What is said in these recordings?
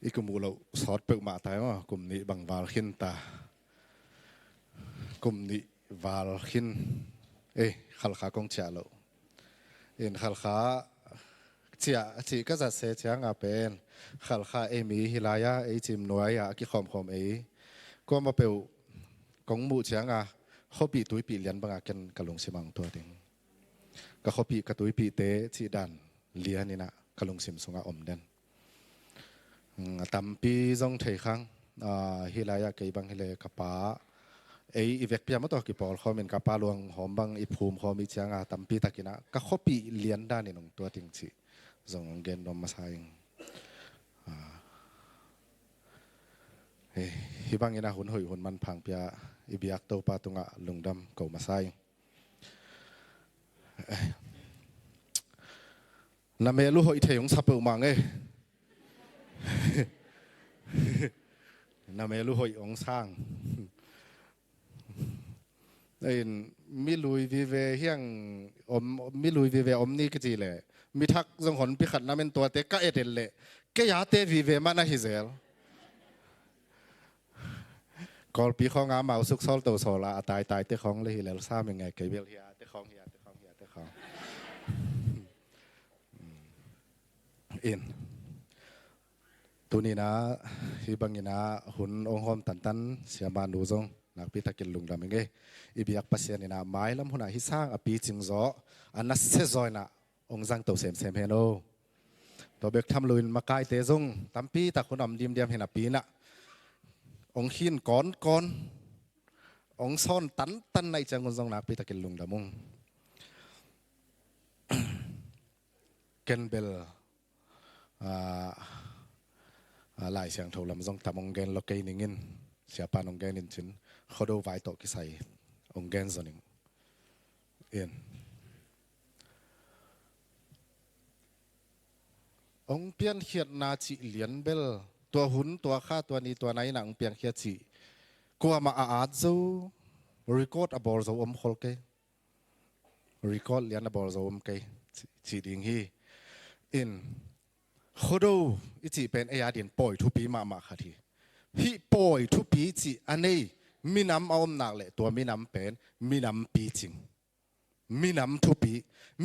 อีกมุเราสอดเปิกมาตายว่ากลุ่มนี้บังวาลขินตากลุ่มนี้วาลขินขัลขากงเชียเราขัลขาเชียจีก็จะเสียเชียงเป็นขัลขามีฮิลายาจิมหน่วยกิขอมก็มาเปิลกงมูเชียงเขาปีตุยปีเลียนบางกันกะลงสิมังตัวเองก็เขาปีกระตุยปีเตจีดันเลียนี่นะกะลงสิมสงอมเดนตั้มปีจงเทขังฮิลายาเกี่ยบังฮิเลกป้าอีเวกพิจารณาตัวกี่ปอลเขาเป็นกป้าลวงหอมบังอีภูมิเขามีเชียงตั้มปีตะกินะก็เขาปีเลียนด้านนี่นงตัวจริงสิจงเกณฑ์นมมาใส่ฮิบังอินะหุ่นหอยหุ่นมันพังเปียอีบิอักโตปาตุงะลุงดำเก่ามาใส่น้ำเมลูหอยเทยงสับเปิลมังน้ำเมลูหอยองสร้างมิลุยวิเวเฮียงมิลุยวิเวนี่ก็จีเลยมิทักจงหนพิขัดน้ำเป็นตัวเตะก็เอเดลเลยก็ยาเตวิเวมานะฮิเซลกอลปีของมาสุกซอลตัวโซลาตายเตะของเลยฮิเลลซ่าเป็นไงเกเบลเฮียเตะของตัวนี้นะฮิบังนี้นะหุ่นองค์หอมตันเสียบานดูจงนักพิทักษ์ลุงดำเองอีบียกปัสยานี่นะไม้ลำหุ่นหิสร้างอภิจิงโซอันนั้นเซจอยนะองค์จังตัวเซมเฮโนตัวเบกทำลุยมาไกลเตจงตั้มปีตะคนอำดิมเดียมเห็นอปีนะองค์หินก้อนองค์ซ้อนตันในจังคนจงนักพิทักษ์ลุงดำมงเกนเบลหลายเสียงโทรลำจงทำองค์เกนโลเกนิงินเสียปานองค์เกนินชินเขาดูไว้ต่อกิใส่องค์เกนส่วนหนึ่งองค์เปียนเขียนนาจิเหรียญเบลตัวหุ่นตัวข้าตัวนี้ตัวไหนหนังเปียนเขียนจิกัวมาอาดซูรีคอร์ดอบอร์ซูอมโคลเกรีคอร์ดเหรียญอบอร์ซูอมเกจิดิ่งฮีเขาดูอิจิเป็นไอ้ยาดินปล่อยทุปีมาค่ะทีพี่ปล่อยทุปีจิอันนี้มีน้ำเอาหนักเลยตัวมีน้ำเป็นมีน้ำปีจริงมีน้ำทุปี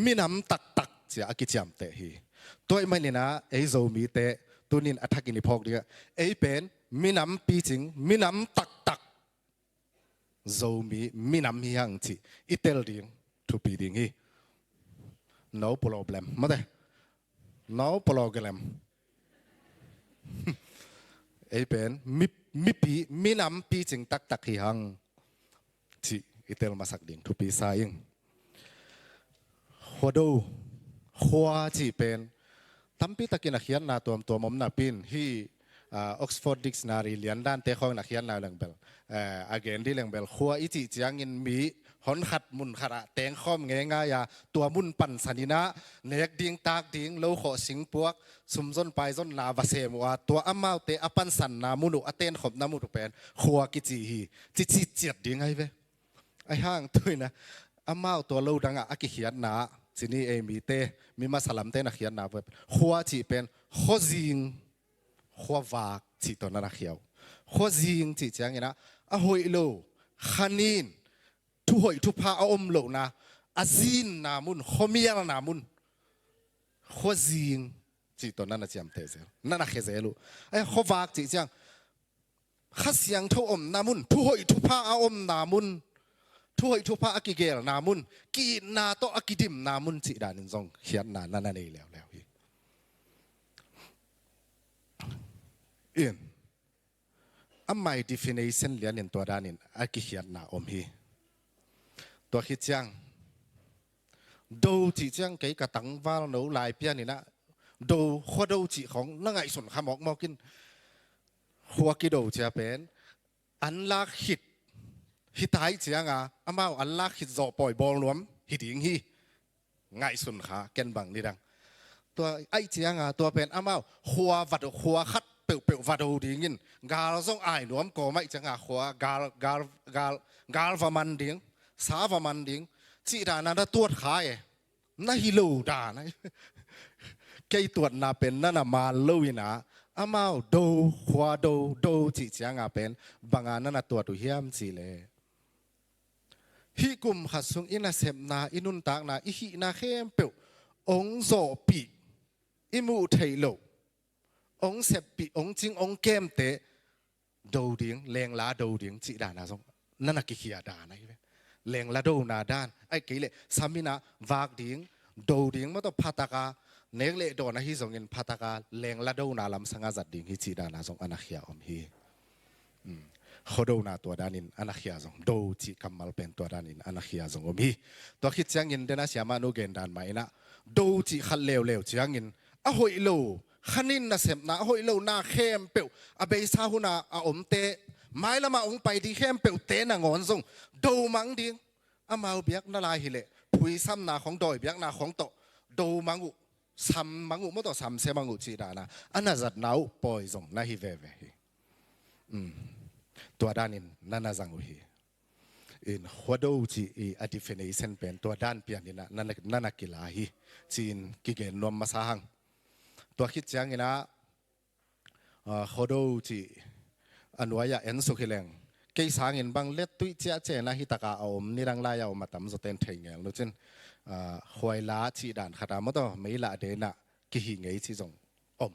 มีน้ำตักเสียอากิจามเตะฮีตัวไม่เนี่ยนะไอ้โซมีเตะตัวนี้อัฐกินิพอกเดียไอ้เป็นมีน้ำปีจริงมีน้ำตักโซมีน้ำยังจิอิเตลดิ้งทุปีดิ้งฮี no problem มาเด้no problem ไอ้เป็นมีน้ำปีจริงตักยังจิอิเตลมาสักดิ้งทุปีสายิงหัวดูหัวจีเป็นตั้มปีตะกินนักเขียนนาตัวมอมนาปินที่Oxford Dictionary เรียนด้านเตะของนักเขียนนาเรื่องเบลagain ที่เรื่องเบลหัวอิจิจียงอินมีหอนขัดมุนขระแตงข้อมเงง่ายตัวมุนปั่นสันินะเนกดิ้งตากดิ้งโลขอสิงพวกสุมจนไปจนนาวเสมัวตัวอ้ำมาเตะอปันสันนามุนุอเตนขบนามุนุเป็นหัวกิจิฮีจิเจียดดิ้งไงเว้ไอ้ห้างตัวนะอ้ำมาตัวโลดังอากิเขียนนาสินี่มีเตมีมาสลัมเตนักเขียนนาเว็บหัวจีเป็นหัวจิงหัววากจีตัวนักเขียวหัวจิงจีจังงี้นะอะหอยโลขันินทุหอยทุพาอมโลนะอาซินนามุนขมียลนามุนหัวจิงจีตัวนั้นจำเตเซลนั่นนักเซลูไอ้หัววากจีจังขัดเสียงทุอมนามุนทุหอยทุพาอมนามุนทุยทุพะอากิเกลนามุนกีนาโตอากิดิมนามุนจิดานินซงเขียนนานั่นนี่แล้วอันไม่ definition เรียนตัวดานินอากิเขียนนาอมฮีตัวคิดจังดูจิจังเกี่ยกับตังวาลนูลายเปียนี่นะดูข้อดูจิของนั่งไงส่วนขมอกมอกินหัวกิโดจะเป็นอันลากหิดฮิตายเสียงอามาอันลักฮิตโจปล่อยบอลรวมฮิตยิงฮีง่ายสุดขาเกนบังนี่ดังตัวไอเสียงตัวเป็นอามาหัววัดหัวคัดเปลววัดหูดิ้งกาลส่งไอหนวมก็ไม่จังหัวกาลฟามันดิ้งสาฟามันดิ้งจีดานันตัวขายน่าฮิโลดานะ cái tuột naเป็นนั่นมาลุยนะ อามาดูขวาดูจีเจียงอาเป็นบางอันนั้นตัวตุเฮียมจีเลยฮิกุมขัดซุงอินาเซมนาอินุนตากนาอิฮินาเข้มเปียวองโซปีอิมูเทโลองเซปีองจิงองเกมเตดูดิ้งเลงลาดูดิ้งจีดานาซงนั่นนักขี้ยาดานะเลงลาดูนาดานไอ้กี่เล่สามินาวากดิ้งดูดิ้งมันต้องพัตกาเนกเล่โดนะฮิซงอินพัตกาเลงลาดูนาลำสังกัดดิ้งฮิจีดานาซงอนาขี้ยาอมฮีเขาดูนาตัวด้านินอนาขี้ยาซงดูจีกัมมัลเป็นตัวด้านินอนาขี้ยาซงอมฮีตัวคิดจังอินเดนะเสียมานุเกนดานมาอินะดูจีขัดเลวจังอินอะหอยโลขันินนะเสมนะหอยโลนาเข้มเปียวอเบซาหุนาอมเตไม่ละมาองไปที่เข้มเปียวเตนะงอนซงดูมังดิ้งอามาเบียกนาลายฮิเลพุยซ้ำนาของดอยเบียกนาของโตดูมังอุซ้ำมังอุไม่ต้องซ้ำเสมังอุจีดานะอันนั้นจัดนาวปอยซงนาฮิเวตัวด้านินนั่นน่าจังอุฮีอินหัวดูจีอดีฟินิชันเป็นตัวด้านเปียนินะนั่นนักกีฬาฮีจีนกิเกนนวมมาสาหังตัวคิดจังอินะหัวดูจีอันว่ายาเอ็นสุขิเลงเกี่ยสางอินบางเล็ดตุยเจ้าเจนะฮิตากาอมนิรังลายเอามาทำสเตนเทงเงนู้นหวยล้าจีด่านขดามตัวไม่ละเดนะกิหิงไงจีจงอม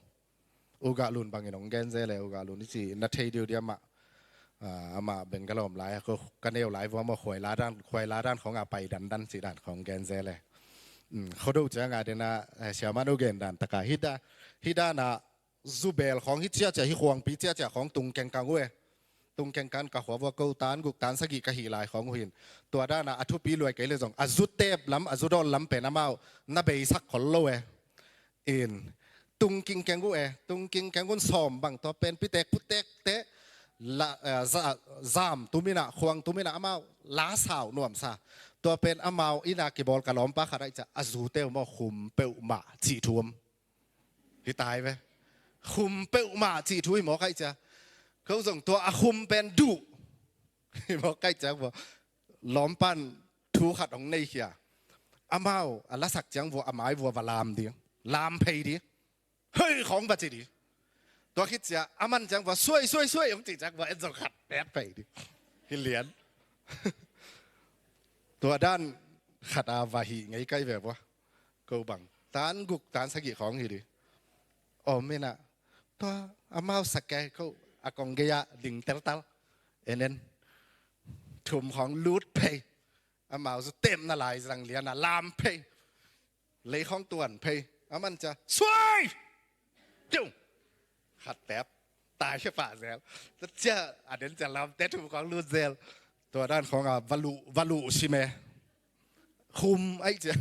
อุกาลุนบางอินองเกนเซเลอุกาลุนนี่จีนัทเทเดียวเดียมาอามาเป็นกระลมหลายก็กันเดียวหลายว่ามาหวยล้าด้านของอาไปดันจีด่านของเกนเซเลเขาดูจังอาเดนะเชื่อมาดูเกนดันตะกาฮิดานะซูเบลของฮิเจียจะฮิควงปีเจียจะของตุงแกงกังเวตุงแกงกันกับหัวว่ากูตานกุกตานสกิกะหีลายของหินตัวด้านน่ะอัทุปีรวยเกลือจงอาจุเตบล้ำอาจุดอนล้ำเป็นน้ำเมาน้าเบยสักขลโลเออินตุงกิงแกงกูตุงกิงแกงกุนสอมบางตัวเป็นพิเตกพุเตกเตละซามตุมินะควงตุมินะอาเมาล้าสาวนวมซาตัวเป็นอาเมาอินากิบอลกะล้อมปะขะไรจะอาจุเตลมาคุมเปลมาจีทวมที่ตายไหมคุมเปลมาจีทุยหมอใครจะเขาส่งตัวอาคุมเป็นดุหมอใครจะว่าล้อมปั้นทูขัดของในเขียอาเมาอัลละสักจังวัวอาไม้วัววลามดีลามเพยดีเฮ้ยของบัจดีตัวคิดจะอามันจังว่าช่วยของจีจังว่าเอ็นจะขัดแปดไปดิฮิเลียนตัวด้านขัดอาวาหีไงใกล้แบบว่ากูบังตานกุกตานสกิของฮีดิอ๋อไม่น่ะตัวอามาสักแกเขาอากงเกียดิ่งเตลเอ็นถุมของลูดเพย์อามาจะเต็มน่าลายสังเลียน่ะลามเพย์เลยของตัวนเพย์อามันจะช่วยจุ่มขัดแป๊บตายแค่ฝ่าเซลแล้วเจ้าอันนั้นจะลำแต่ถุมของลูดเซลตัวด้านของวาลุใช่ไหมคุมไอ้เจ้า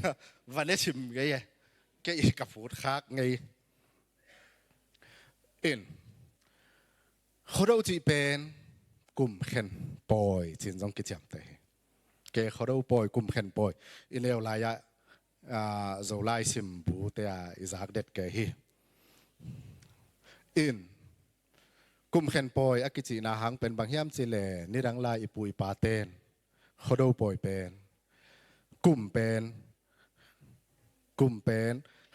วันนี้ชิมไงแกอีกับฟูดคักไงอินเขาดูจีเป็นกลุ่มเข็นปอยจินจงกิจจำเตะเกเขาดูปอยกลุ่มเข็นปอยอินเลวลายะโซไลซิมบูเตียอิซักเด็ดเกฮีอินกลุ่มเข็นปอยอากิจินาหังเป็นบางยามจิเลนิรังลายอิปุยปาเตนเขาดูปอยเป็นกลุ่มเป็น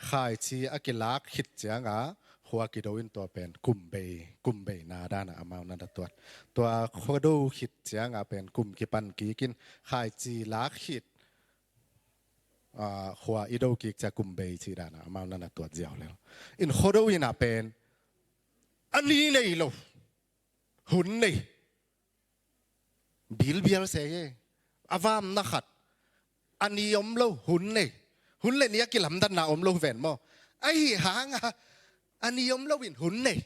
ขายชีอากิลักหิดเจียงหัวกิโดอินตัวเป็นกลุ่มเบนาด้านอามานันตัวโคดูหิดเจียงเป็นกลุ่มกิปันกีกินขายจีลักหิดหัวอิโดกิกจะกลุ่มเบจีด้านอามานันตัวเจียวแล้วอินโคดูอินเป็นอันนี้เลยโลหุ่นเลยบิลเสียอาวามนักขัดอันนี้อมโลหุ่นเลยนี่กิลำดันนาอมโลเวนมั้งไอ้หางอันนี้ยมเล่าวินหุ่นเนี่ย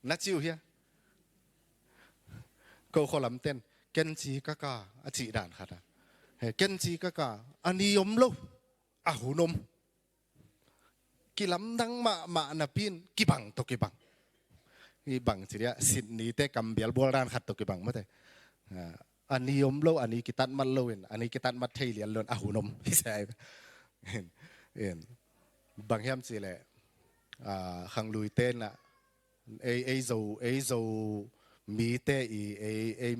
นัดจิวเฮียก็ขอลำเต้นเกนจีกะกาอจิด่านค่ะนะเกนจีกะกาอันนี้ยมเล่าหุ่นมกิลำดังมาหน้าพินกิบังตกิบังกิบังสิเดียสินนี้แต่กำเบียลโบราณขัดตกิบังมั้งแต่อันนี้ยมเล่าอันนี้กิตันมัดเล่าวินอันนี้กิตันมัดเทียนเล่นหุ่นมพี่ชายเห็นบางแห่งสิแหละขังลุยเต้นอะเอโซมีเต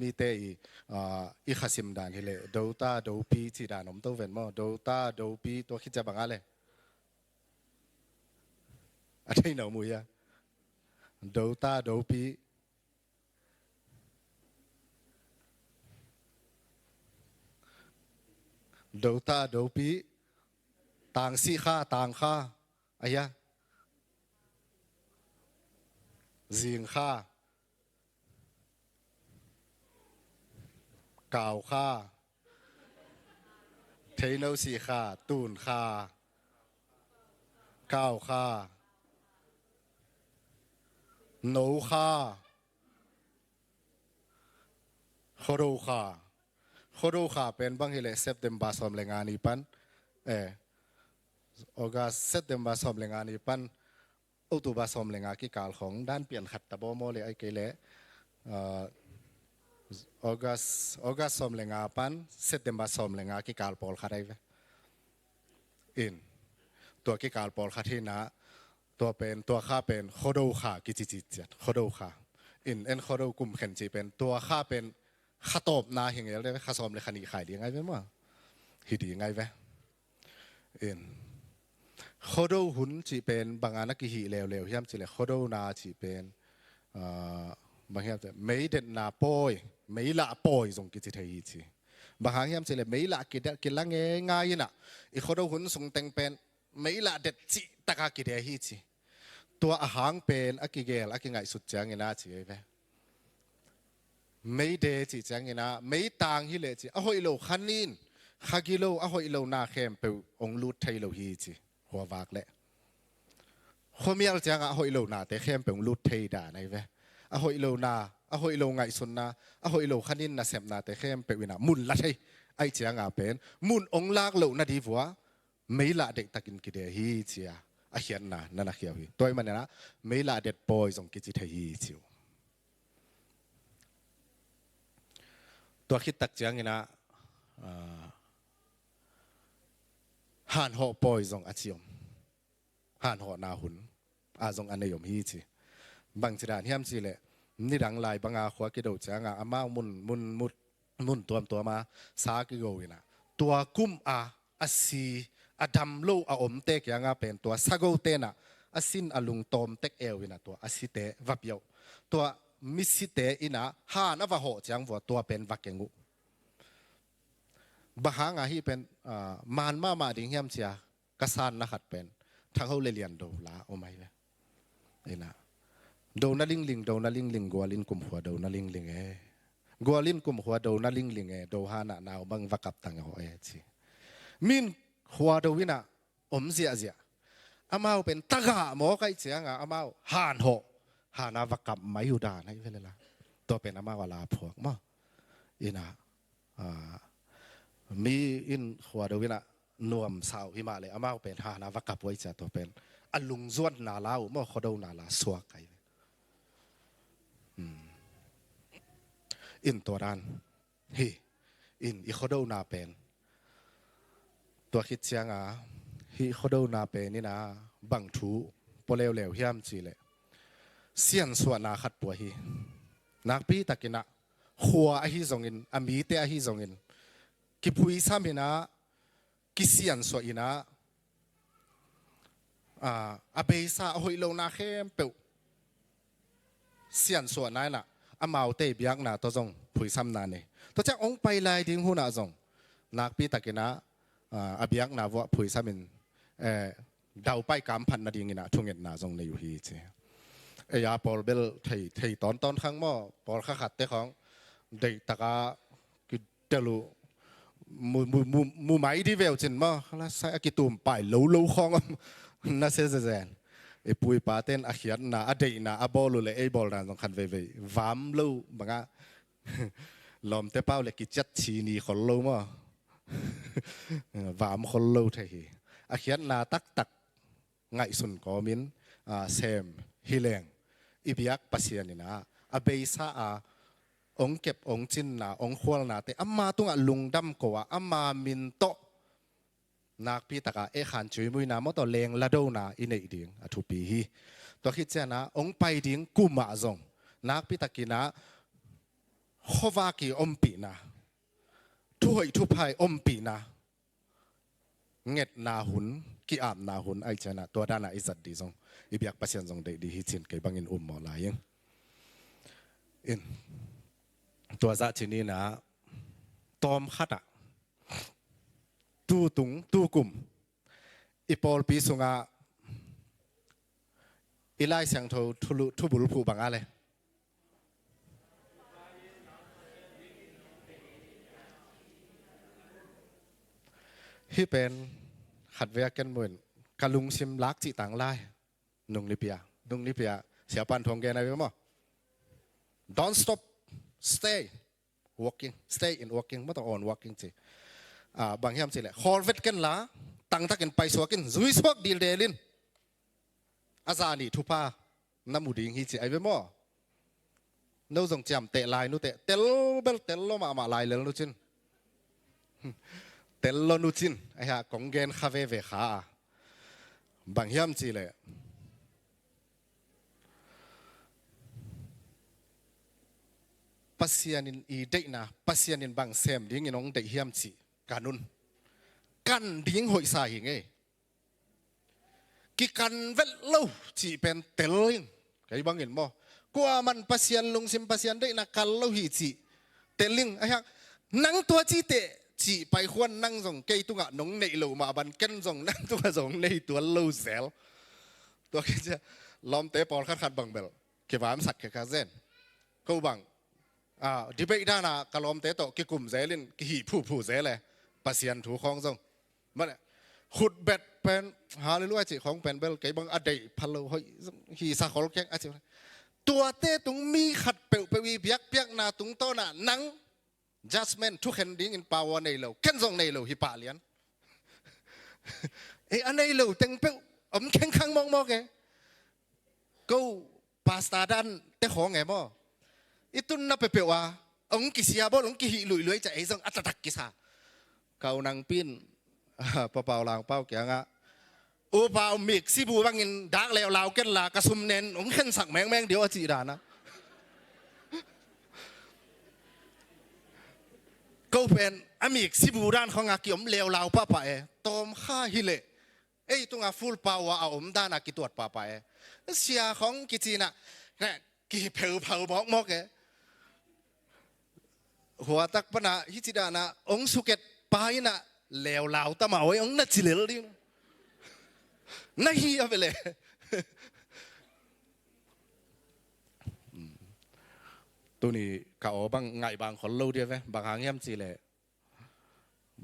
มีเตอีขัดสิมดานที่เลยดูตาดูปีที่ดานผมต้องเว้นมั้งดูตาดูปีตัวคิดจะบังอะไรอะไรหนูมุยอะ ดูตาดูปีดูตาดูปีต่างสีข้าต่างข้าอายะจิงข้าเก่าข้าเทโนสีข้าตูนข้าเก้าข้าโนข้าโคโรข้าโคโรข้าเป็นบางทีเลยเซปเทมบาสอมเลงานีปันออกัสเซปเทมบาสอมเลงานีปันอุตุบาสอมเลงากิกาลของด้านเปลี่ยนขัดตะโบโมเลยไอเกเลออกัสสอมเลงาปันเซปเทมบาสอมเลงากิกาลปอลขัดไอเวอินตัวกิกาลปอลขัดที่นะตัวเป็นตัวข้าเป็นโคโดข้ากิจิจิจัดโคโดข้าอินเอ็นโคโดกุมเข็นจีเป็นตัวข้าเป็นข้าตบนาเห็นไงเลยข้าซ้อมเลยขันอีขายดีไงเว้ยมั้งฮิดีไงเว้ยอินโคโดหุ่นจีเป็นบางอันนักกิเลวเลวย่ำจีเลยโคโดนาจีเป็นบางอย่างจะไม่เด่นนาปอยไม่ละปอยส่งกิจิเทียจีบางอย่างจีเลยไม่ละกินละเงยง่ายนะอีโคโดหุ่นส่งเต็งเป็นไม่ละเด็ดจีตะกากิเดียฮีจีตัวอาหารเป็นอากิเกลอากิไงสุดจังเงินะจีเว้ยไม่เดจีจังเงินะไม่ต่างฮิเลจีอ่ะหอยโลขันนินข้ากิโลอ่ะหอยโลนาเข้มเปองลูดไทยโลฮีจีหัววากเละคนมีอะไรจังอ่ะหอยโลนาแต่เข้มเปองลูดไทยด่าไงเว้ยอ่ะหอยโลนาอ่ะหอยโลไงสุนนะอ่ะหอยโลขันนินนะเสพนาแต่เข้มเปวินะมุนละไทยไอจังอ่ะเป็นมุนองลากโลนาดีฟัวไม่ละเด็กตะกินกิเดียฮีจีอ่ะอาเขียนนะนั่นอาเขียวฮีตัวมันเนี่ยนะไม่ละเด็ดปอยส่งกิจิไทยฮีจิวตัวคิดตักจังนะหันหอปอยส่งอาเชียมหันหอนาหุนอาส่งอันในยมฮีจีบางจีดานเฮียมจีเลยนี่ดังลายบางอาขวากิโดจังอามามุนตัวมาสากิโกวินะตัวกุมอาซีอดัมโลอาอมเตกยังเป็นตัวสะโกเตนะอาสินอลุงตอมเตกเอวินะตัวอาสิเตวับเยวตัวมิสิเตอินะฮานาวะโหจังวัวตัวเป็นวักเกงูบางงาฮีเป็นมันมาดิ่งเฮียมเชียกษัตริย์นักเป็นทั้งเขาเลียนโดลาโอไม่เว้ยนะโดนาลิงลิงโดนาลิงลิงกัวลินกุมหัวโดนาลิงลิงกัวลินกุมหัวโดนาลิงลิงโดฮานะนาวบังวักกับตังหัวจีมินหัวโดวินะอมเสียเสียอามาเป็นตะกะหมอไก่เสียงอามาหานโหหานาวักกับไม่อยู่ด่านให้เวลาตัวเป็นอามาวลาพวกมั้งอินะมีอินหัวโดวินะนวมสาวหิมาเลยอามาเป็นหานาวักกับไว้จะตัวเป็นอลุงจวนนาลาวมั่วขดนาลาสวกไก่อินตัวด้านเฮอินอีขดนาเป็นตัวคิดเชียงฮิขดนาเป็นนี่นะบังทูปเลวเลวเฮียมจีเลยเสียนส่วนนาขัดปัวฮีนักปีตะกินะหัวอหิจงอินอมีเตอหิจงอินกิปุยสามินะกิเสียนส่วนอินะอาเบซ่าหอยโลนาเข้มเปวเสียนส่วนนั้นน่ะอามาเตบียกนาตัวจงปุยซ้ำนานี่ตัวจะองไปลายดิ้งหูนาจงนักปีตะกินะอาบียกนาว่าปุยซ้ำมินดาวไปกำพันนาดิ้งนะทุ่งเงินนาจงในอยู่ฮีเจยาปอลเบลไทยตอนข้างหม้อปอลข้าขัดเตะของเด็กตะกากิเดลูมูไม้ที่เวลจินมั้งแล้วใส่กิตุ่มไปโลของน่าเสียใจไอ้ปุยปาเต้นอาเขียนน่ะอดีตน่ะบอลเลยไอ้บอลนั่นต้องขันเว่ยวามโลบังอ่ะลมเตะเป้าเลยกิจัดชีนีคนโลมั้งวามคนโลไทยอาเขียนน่ะตักไงสุนก็มินเซมฮิเลงอีบิยักปัสยานี่นะอาเบย์ซาองเก็บองจินนะองขวลนะแต่อามาตุงลุงดำกว่าอามามินโตนักพิตากาขันจุยมุยนะมอตัวเลงละโดนะอินเอดิ่งทุปีฮีตัวคิดเจนะองไปดิ่งกุมาจงนักพิตากินะขวากีอมปีนะทุยทุพายอมปีนะเง็ดนาหุน ki am na hun ai chana to dana izat di zong ibyak pasien zong de di hi chin ke bangin mo la yeng in to za chini na tom khata tu tung tu kum ipol pi sunga ilai sang tho thulu thubul phu banga le hi pen khat ve kan mun kalung sim lak chi tang lai nung lipia sia pan thong ge na be mo don't stop stay walking stay in walking ma to on walking chi bang hiam chi le khol vet kan la tang takin pai swakin zui swak dil delin azani thupa namuding hi chi ai be mo no zong cham te lai nu te tel bel tel lo ma lai lel nu chin tel lo nu chin ai ha kong gen khave ve kha bang hiam chi le pasianin i deina pasianin bang sem ding inong de hiam chi kanun kan ding hoi sa hi nge ki kan vel lo chi pen telin kai bang in mo kwa man pasian lung sim pasian deina kal lo hi chi telling ai ha nang tua chi te chỉ bài khuôn năng dòng cây tung ạ nóng nệ lầu mà bàn cân dòng năng tung ạ dòng nệ tua lâu xéo tua cái chứ lom tế bò khát khát bằng bèl cái vám sạch cái cá gen câu bằng đi bây đa là cả lom tế tổ cái cùm dễ lên cái hỉ phù dễ này pasian thú khong dòng mà này khụt bẹt pen hallelujah chỉ khong pen bèl cái bằng ở đây palo hơi hỉ sa khol cái chứ tua tế tung mi khát bèo bèo biak na tung to na nắng judgment thu khen ding in power nei lo ken zong nei lo hi pa lian e anei lo teng pe om khen khang mong mo ke go pasta dan te khong nge mo itun na pe pe wa ong ki sia bo ong ki hi lui lui cha e zong atatak ki sa kau nang pin pa pau lang pau kya nga u pau mik si bu bang in dak leo lao ken la ka sum nen ong khen sak meng dio chi da na câu pen amik sibu dan khong akiom leo lao pa pa e tom kha hile ei tunga full power a om dan akituat pa pa e sia khong kichina na ki pheu mok mok e hua tak pana hichidana ong suket paina leo lao ta ma oi ong na chilel ding na hi aveleตัวนี้ก็บางไงบางคนรู้ดีไหมบางครั้งย่ำจีเลย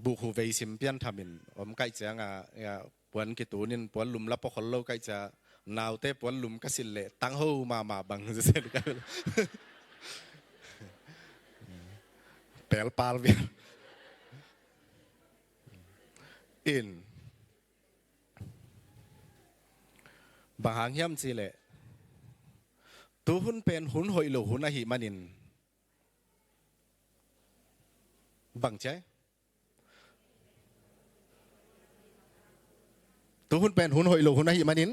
บุคคลเวสิมเปียนทำมินผมใกล้จะปวนกิตูนินปวนลุมรับพอคนรู้ใกล้จะนาวเต้ปวนลุมก็สิเละตั้งหูมาบางจะเสร็จกันเปลปาลเวียนอินบางครั้งย่ำจีเลยตัวหุ่นเป็นหุ่นหอยหลูหุ่นอหิมันินบังใจตัวหุ่นเป็นหุ่นหอยหลูหุ่นอหิมันิน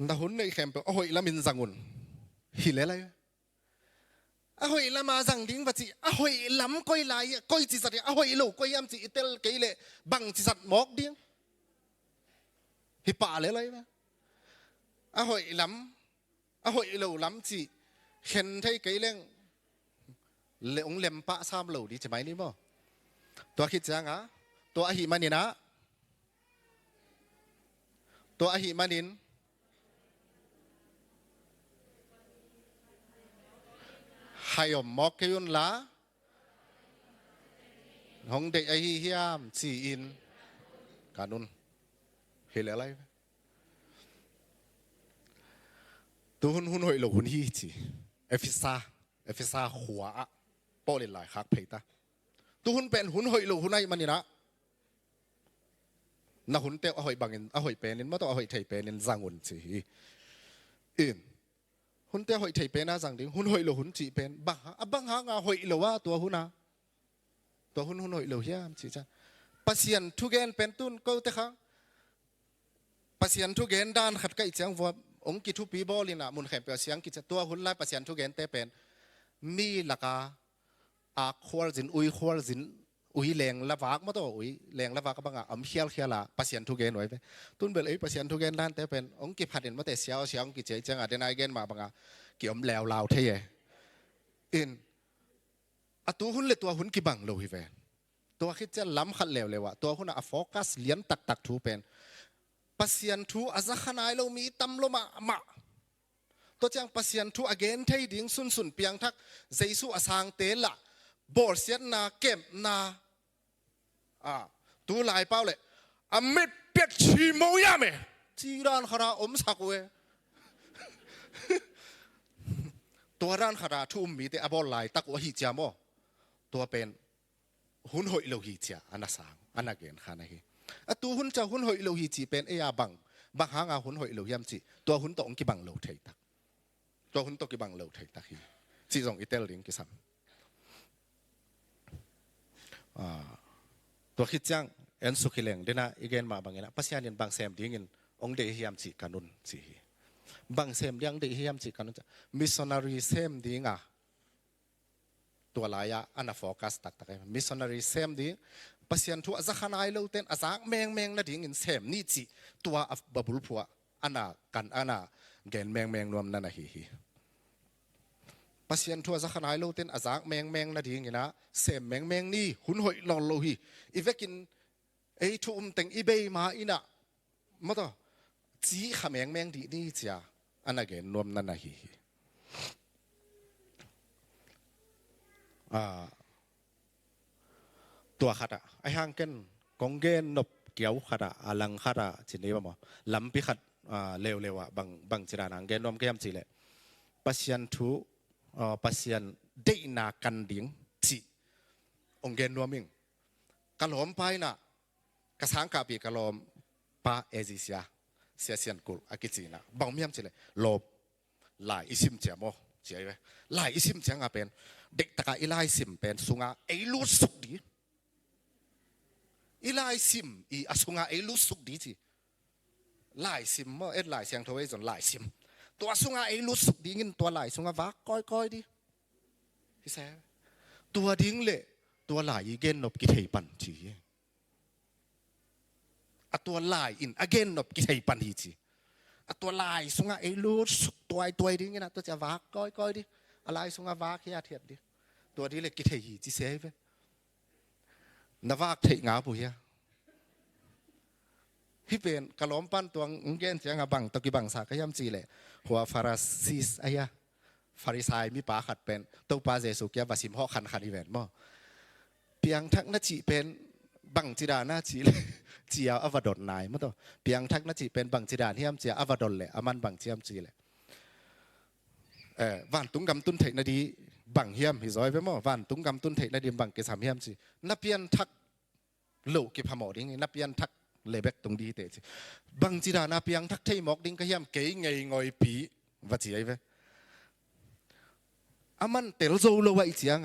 แต่หุ่นในแคมป์หอยละมินสังุนหิเลอะไรหอยละมาสังดิ้งวัดจีหอยล้ำก้อยลายก้อยจีสัตย์หอยหลูก้อยยำจีเตลกี่เล่บังจีสัตย์หมอกดิ้งฮิปาเลยอะไรไหมหอยล้ำหอยเหลวล้ำจีเห็นไทยกี่เรื่องเหลวเล็มปะซ้ำเหลวดีใช่ไหมนี่บ่ตัวคิดจังตัวอหิมันินะตัวอหิมันินให้อมมอกยุนละของเด็กไอฮิยามสีอินกานุนเห็นอะไรตัวหุ่นหอยหลหุ่นฮีจีเอฟิซาหัวโปลิลายคักเพตาตัวหุ่นเป็นหุ่นหอยหลหุ่นไอมันนี่นะน่ะหุ่นเตะหอยบางอินหอยเป็นนินไม่ต้องหอยไทยเป็นนินจังหุ่นจีอินหุ่นเตะหอยไทยเป็นนะจังดิ้งหุ่นหอยหลหุ่นจีเป็นบังหางหอยหลว่าตัวหุ่นนะตัวหุ่นหอยหลเฮียมจีจ้าปัสยันทุกเกนเป็นตุนก็เตะข้าปัสยันทุกเกนด้านขัดใกล้เจียงวัวองกิทุปีบอลินะมุนแข่งเปียเสียงกิจตัวหุ่นไล่ปัสยันทุกเกนเตะเป็นมีหลักอาควอลจินอุยควอลจิน อุ้ยแรงละวากมาตัวอุ้ยแรงละวากก็บังอ่ะเขียวเขียวละปัสยันทุเกนไว้ไปตุนเบลปัสยันทุเกนด้านแต่เป็นองค์กิพัดเห็นมาแต่เสียวองค์กิเจจังอ่ะเดนายเกนมาบังอ่ะเกี่ยมแล้วลาวเทยอินอะตัวหุ่นเลยตัวหุ่นกิบังโลหิเวนตัวคิดจะล้ำขัดเลวเลยว่ะตัวหุ่นอะโฟกัสเลี้ยนตักทูเป็นปัสยันทูอาซาขนายเรามีตำลมาตัวจังปัสยันทูอเกนเทยดิ้งสุนเปียงทักเจสุอาสังเตละบอร์เซียนนาเก็บนาตัวลายเป้าเลยไม่เปียกชีโมยามจีรานขราอมสักเวตัวร้านขราทุ่มมีแต่อบอลลายตักวะฮิจามอตัวเป็นหุ่นหอยโลหิตอันนั้นสังอันนั้นเกินขานะฮีตัวหุ่นจะหุ่นหอยโลหิตเป็นบังหางหุ่นหอยโลหิตจีตัวหุ่นตองกี่บังโลเทตักตัวหุ่นตองกี่บังโลเทตักฮีจีจงอิตาลีกี่ซ้ำตัวคิดจังเอ็นสุขิเลงเดน่าอีกเกนมาบางเงี้ยปัสยานินบางเซมดิ้งเงินองเดียมจีกันุนจีบางเซมยังเดียมจีกันุนจะมิสซอนารีเซมดิ้งตัวลายอันนั้นโฟกัสตักมิสซอนารีเซมดิ้งปัสยันทัวจะขนายเลวเต้นอาจากแมงนั่นดิ้งเงินเซมนี่จีตัวบับบุลพัวอันนั้นกันอันนั้นเกนแมงรวมนั่นนะฮีปัสยันทัวจะขนายโลเต้นอาจากแมงนาดีงี้นะเสมแมงนี่หุ่นหอยลองโลหีอีเวกินไอทุ่มแต่งอีเบย์มาอีน่ะมาต่อจีขแมงดีนี่จ้าอันนั้นเกนรวมนั่นนะฮีตัวขัดอะไอห่างกันกงเกนนบเกี่ยวขัดอะอลังขัดอะจีนี้ป่ะมั้งลำปีขัดเร็วอะบางจีรานังเกนรวมเกี่ยมจีเลยปัสยันทัวpasien dei na kan ding chi ongen nuaming kalom pai na kasang ka pi kalom pa ezisia siasian kul akichina bangmiam chile lob lai isim chamo chiai lai isim changa pen dek taka ilai sim pen sunga eilu suk di ilai sim I asunga eilu suk di chi lai sim mo et lai siang thoi zon lai simตัวสุงาไอ้รู้สึกดิ้งตัวไหลสุงาวักก้อยดิพี่แซ่ตัวดิ้งเละตัวไหลอีเกนนบกิเทปันจีตัวไหลอินอเกนนบกิเทปันฮีจีตัวไหลสุงาไอ้รู้สึกตัวดิ้งนะตัวจะวักก้อยดิอะไรสุงาวักแค่เทียดดิตัวนี้เลยกิเทฮีจีเซ่ไปนวักเทงาปุยพี่เป็นกะล้อมปั้นตัวงเกนเสียงบังตะกี้บังสากยำจีเลยหัวฟาราซิสไอ้ยะฟาริสายมีปาขัดเป็นตัวปาเจสุกยาบาสิมห่อขันอีเวนต์มั้งเพียงทักนัจีเป็นบังจีดาหน้าจีเลยเจียอวดอนนายมั้งตัวเพียงทักนัจีเป็นบังจีดาที่ยำเจียอวดอนเลยอามันบังเจียมจีเลยวันตุ้งกำตุ้นเทนาดีบังเฮียมหิซอยไปมั้งวันตุ้งกำตุ้นเทนาดีบังเกสามเฮียมจีนับเพียนทักโลกิพามอดิ้งนับเพียนทักเลยเบกตรงดีเตะบางจีดานาเปียงทักเทยมอกดิ้งก็เฮียมเก๋ไงงอยปีว่าจีไอ้เว้อามันเตลโซโลว่าอีเจียง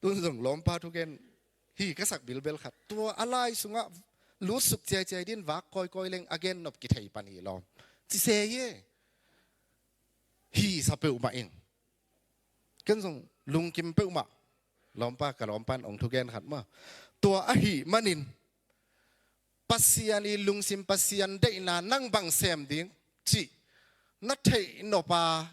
ตัวส่งล้อมพาทุกเกนฮีก็สักบิลเบลขัดตัวอะไรสุงะรู้สึกใจดินวักก้อยเล็งอเกนนบกิเทยปันฮีล้อมจีเซเย่ฮีสับเปอมาเองกันส่งลุงกิมเปอมาล้อมป้ากับล้อมปันองทุกเกนขัดมาตัวอหิมันินpasien I lungsim pasien dei na nang bang sem ding chi na thei no pa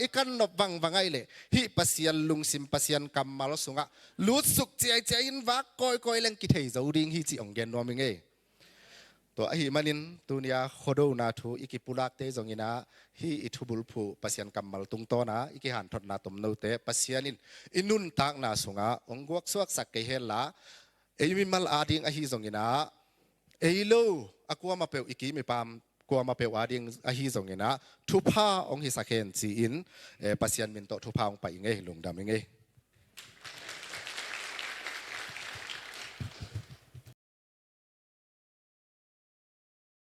ikan no bang bangai le hi pasien lungsim pasien kamal sunga lut suk chai in wa koi leng ki thei zo ding hi chi ong gen no ming e to a hi manin tunia khodo na thu ikipulak te zongina hi ithubul phu pasien kamal tung to na iki han thot na tom no te pasienin inun tak na sunga ong guak suak sak ke hela eimi mal ading a hi zongina Elo aku ama peu iki mi pam ku ama peu ading ahi zongena thupa ong hi sakhen chi in pasien min to thupa ong pa inge lungdam inge